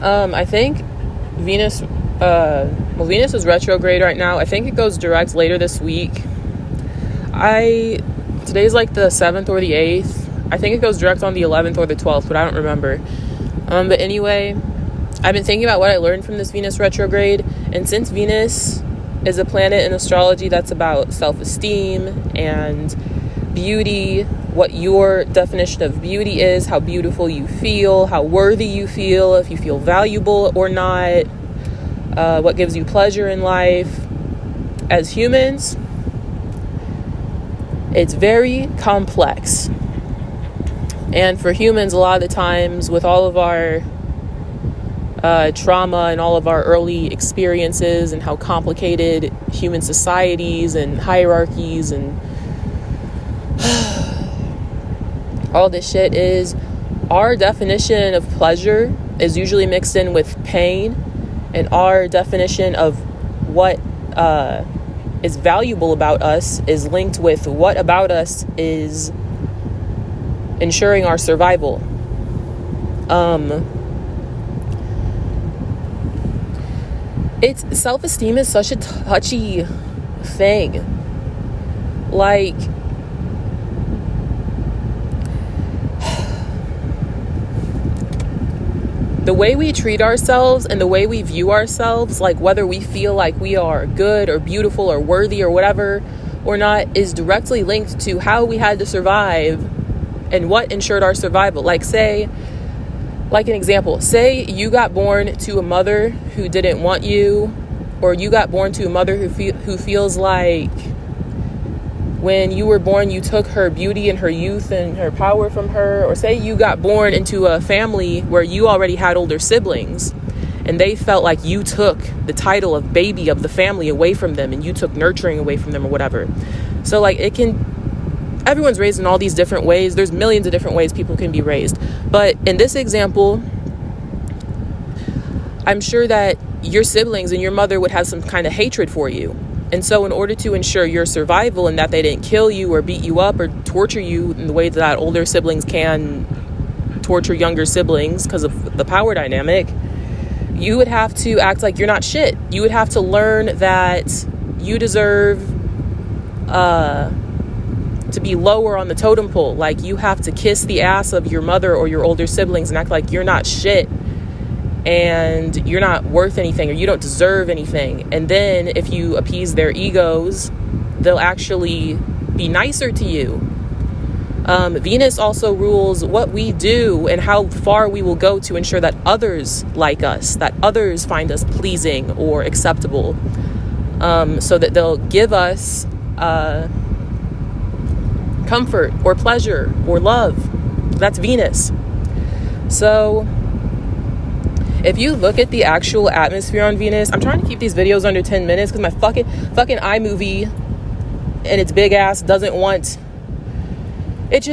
I think Venus is retrograde right now. I think it goes direct later this week. Today's like the 7th or the 8th. I think it goes direct on the 11th or the 12th, but I don't remember. But anyway, I've been thinking about what I learned from this Venus retrograde, and since Venus is a planet in astrology that's about self-esteem and beauty, what your definition of beauty is, how beautiful you feel, how worthy you feel, if you feel valuable or not, what gives you pleasure in life. As humans, it's very complex. And for humans, a lot of the times, with all of our trauma and all of our early experiences and how complicated human societies and hierarchies and all this shit is, our definition of pleasure is usually mixed in with pain, and our definition of what is valuable about us is linked with what about us is ensuring our survival. Self-esteem is such a touchy thing. Like, the way we treat ourselves and the way we view ourselves, like whether we feel like we are good or beautiful or worthy or whatever or not, is directly linked to how we had to survive and what ensured our survival. Like an example, say you got born to a mother who didn't want you, or you got born to a mother who feels like when you were born, you took her beauty and her youth and her power from her. Or say you got born into a family where you already had older siblings and they felt like you took the title of baby of the family away from them and you took nurturing away from them or whatever. So like everyone's raised in all these different ways. There's millions of different ways people can be raised. But in this example, I'm sure that your siblings and your mother would have some kind of hatred for you. And so in order to ensure your survival and that they didn't kill you or beat you up or torture you in the way that older siblings can torture younger siblings because of the power dynamic, you would have to act like you're not shit. You would have to learn that you deserve to be lower on the totem pole. Like, you have to kiss the ass of your mother or your older siblings and act like you're not shit and you're not worth anything or you don't deserve anything. And then if you appease their egos, they'll actually be nicer to you. Venus also rules what we do and how far we will go to ensure that others like us, that others find us pleasing or acceptable, so that they'll give us comfort or pleasure or love. That's Venus. So if you look at the actual atmosphere on Venus, I'm trying to keep these videos under 10 minutes because my fucking iMovie and its big ass doesn't want it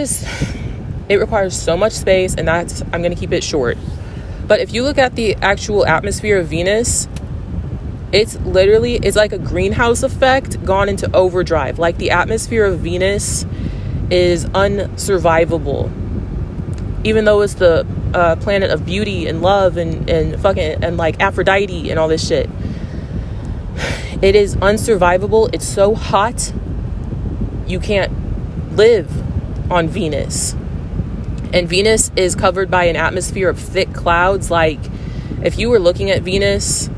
requires so much space, and I'm going to keep it short. But if you look at the actual atmosphere of Venus, it's like a greenhouse effect gone into overdrive. Like, the atmosphere of Venus is unsurvivable, even though it's the planet of beauty and love and fucking and like Aphrodite and all this shit. It is unsurvivable. It's so hot you can't live on Venus. And Venus is covered by an atmosphere of thick clouds. Like, if you were looking at Venus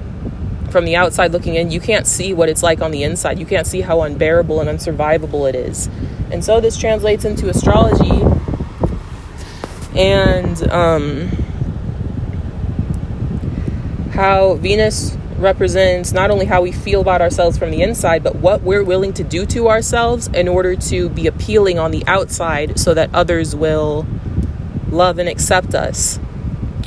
from the outside looking in, you can't see what it's like on the inside. You can't see how unbearable and unsurvivable it is. And so this translates into astrology and how Venus represents not only how we feel about ourselves from the inside, but what we're willing to do to ourselves in order to be appealing on the outside so that others will love and accept us.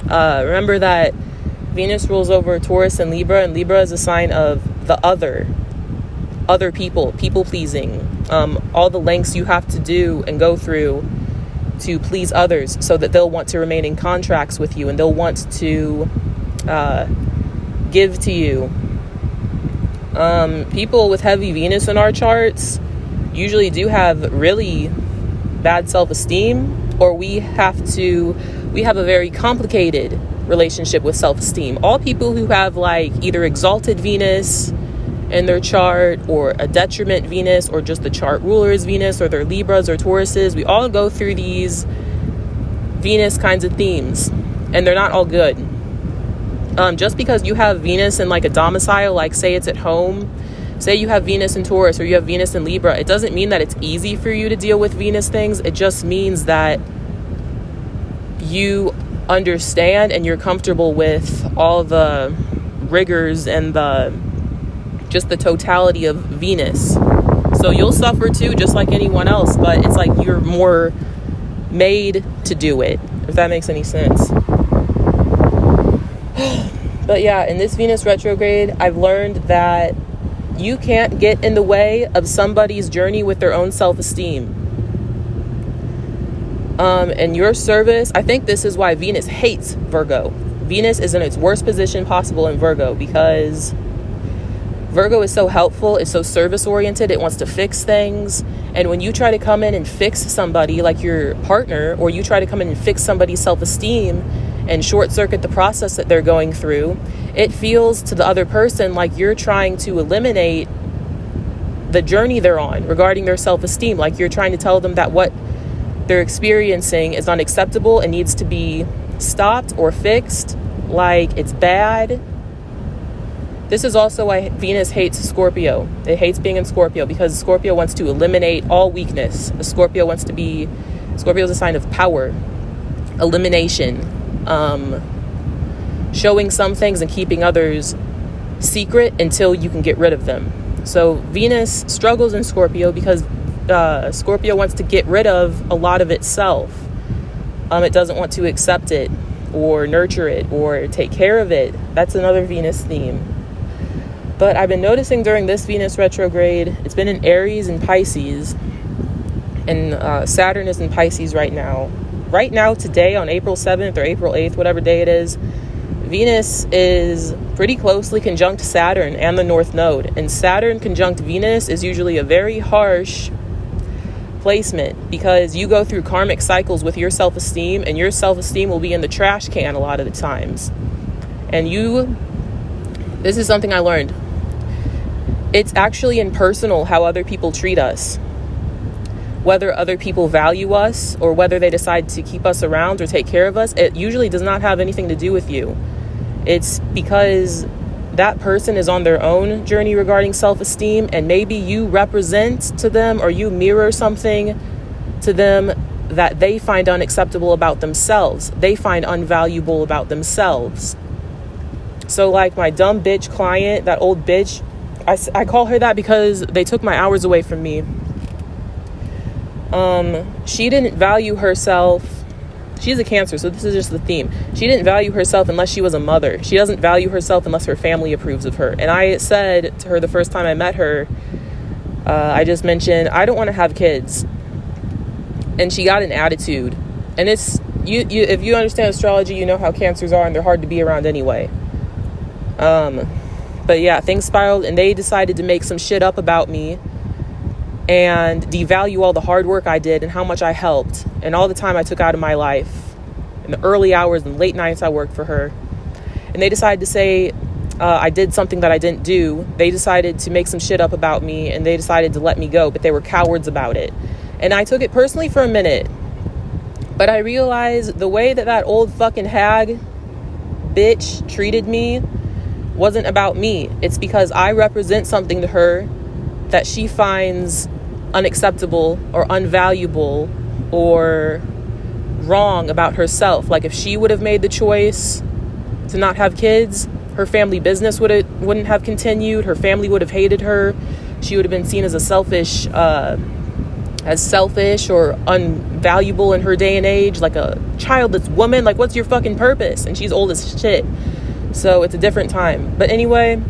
Remember that Venus rules over Taurus and Libra is a sign of the other people pleasing, all the lengths you have to do and go through to please others so that they'll want to remain in contracts with you and they'll want to give to you. People with heavy Venus in our charts usually do have really bad self-esteem, or we have a very complicated relationship with self-esteem. All people who have like either exalted Venus in their chart, or a detriment Venus, or just the chart ruler is Venus, or they're Libras or Tauruses, we all go through these Venus kinds of themes, and they're not all good. Just because you have Venus in like a domicile, like say it's at home, say you have Venus in Taurus or you have Venus in Libra, it doesn't mean that it's easy for you to deal with Venus things. It just means that you understand and you're comfortable with all the rigors and just the totality of Venus. So you'll suffer too, just like anyone else, but it's like you're more made to do it, if that makes any sense. But yeah, in this Venus retrograde, I've learned that you can't get in the way of somebody's journey with their own self-esteem. And your service, I think this is why Venus hates Virgo. Venus is in its worst position possible in Virgo, because Virgo is so helpful, it's so service-oriented, it wants to fix things. And when you try to come in and fix somebody, like your partner, or you try to come in and fix somebody's self-esteem and short-circuit the process that they're going through, it feels to the other person like you're trying to eliminate the journey they're on regarding their self-esteem. Like you're trying to tell them that what they're experiencing is unacceptable and needs to be stopped or fixed, like it's bad. This is also why Venus hates Scorpio. It hates being in Scorpio, because Scorpio wants to eliminate all weakness. Scorpio is a sign of power, elimination, showing some things and keeping others secret until you can get rid of them. So Venus struggles in Scorpio because Scorpio wants to get rid of a lot of itself. It doesn't want to accept it or nurture it or take care of it. That's another Venus theme. But I've been noticing during this Venus retrograde, it's been in Aries and Pisces, and Saturn is in Pisces right now. Right now, today, on April 7th or April 8th, whatever day it is, Venus is pretty closely conjunct Saturn and the North Node. And Saturn conjunct Venus is usually a very harsh placement, because you go through karmic cycles with your self-esteem, and your self-esteem will be in the trash can a lot of the times. And this is something I learned. It's actually impersonal how other people treat us. Whether other people value us or whether they decide to keep us around or take care of us, it usually does not have anything to do with you. It's because that person is on their own journey regarding self-esteem, and maybe you represent to them or you mirror something to them that they find unacceptable about themselves. They find unvaluable about themselves. So like my dumb bitch client, that old bitch, I call her that because they took my hours away from me. She didn't value herself. She's a Cancer, so this is just the theme. She didn't value herself unless she was a mother. She doesn't value herself unless her family approves of her. And I said to her the first time I met her, I just mentioned, I don't want to have kids. And she got an attitude. And it's, if you understand astrology, you know how Cancers are, and they're hard to be around anyway. But yeah, things spiraled, and they decided to make some shit up about me and devalue all the hard work I did and how much I helped and all the time I took out of my life and the early hours and late nights I worked for her. And they decided to say I did something that I didn't do. They decided to make some shit up about me, and they decided to let me go, but they were cowards about it. And I took it personally for a minute, but I realized the way that old fucking hag bitch treated me wasn't about me. It's because I represent something to her that she finds unacceptable or unvaluable or wrong about herself. Like if she would have made the choice to not have kids, her family business wouldn't have continued. Her family would have hated her. She would have been seen as selfish or unvaluable in her day and age, like a childless woman. Like, what's your fucking purpose? And she's old as shit. So it's a different time. But anyway,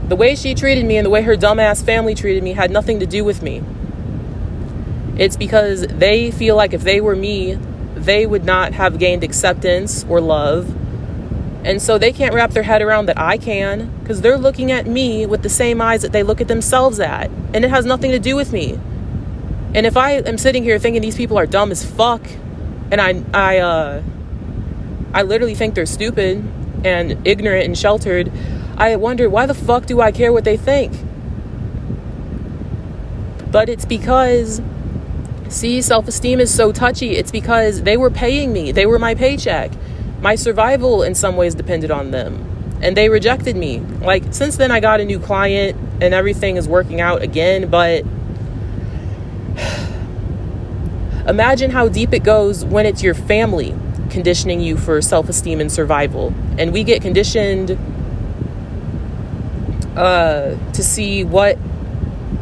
the way she treated me and the way her dumbass family treated me had nothing to do with me. It's because they feel like if they were me, they would not have gained acceptance or love. And so they can't wrap their head around that I can, because they're looking at me with the same eyes that they look at themselves at. And it has nothing to do with me. And if I am sitting here thinking these people are dumb as fuck, and I literally think they're stupid and ignorant and sheltered. I wonder, why the fuck do I care what they think? But it's because, see, self-esteem is so touchy. It's because they were paying me. They were my paycheck. My survival in some ways depended on them. And they rejected me. Like, since then I got a new client and everything is working out again. But imagine how deep it goes when it's your family conditioning you for self-esteem and survival. And we get conditioned to see what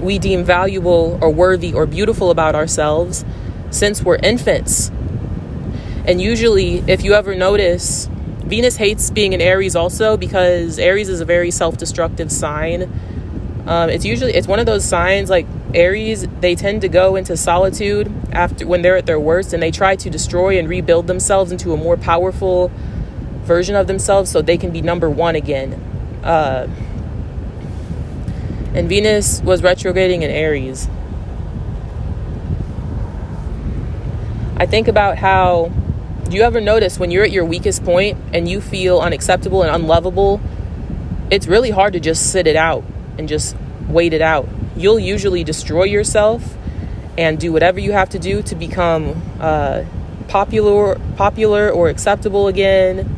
we deem valuable or worthy or beautiful about ourselves since we're infants. And usually, if you ever notice, Venus hates being in Aries also, because Aries is a very self-destructive sign. It's one of those signs, like Aries, they tend to go into solitude after when they're at their worst, and they try to destroy and rebuild themselves into a more powerful version of themselves so they can be number one again. And Venus was retrograding in Aries. I think about how, do you ever notice when you're at your weakest point and you feel unacceptable and unlovable, it's really hard to just sit it out and just wait it out. You'll usually destroy yourself and do whatever you have to do to become popular or acceptable again.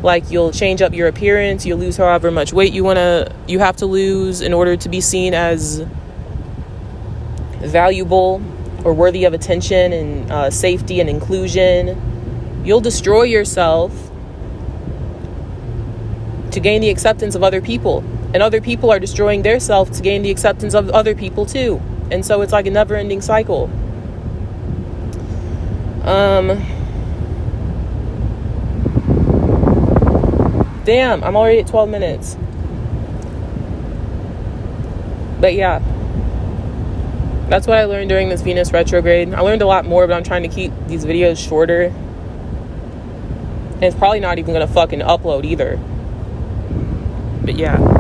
Like, you'll change up your appearance, you'll lose however much weight you have to lose in order to be seen as valuable or worthy of attention and safety and inclusion. You'll destroy yourself to gain the acceptance of other people. And other people are destroying their self to gain the acceptance of other people too. And so it's like a never-ending cycle. Damn, I'm already at 12 minutes. But yeah, that's what I learned during this Venus retrograde. I learned a lot more, but I'm trying to keep these videos shorter. And it's probably not even going to fucking upload either. But yeah.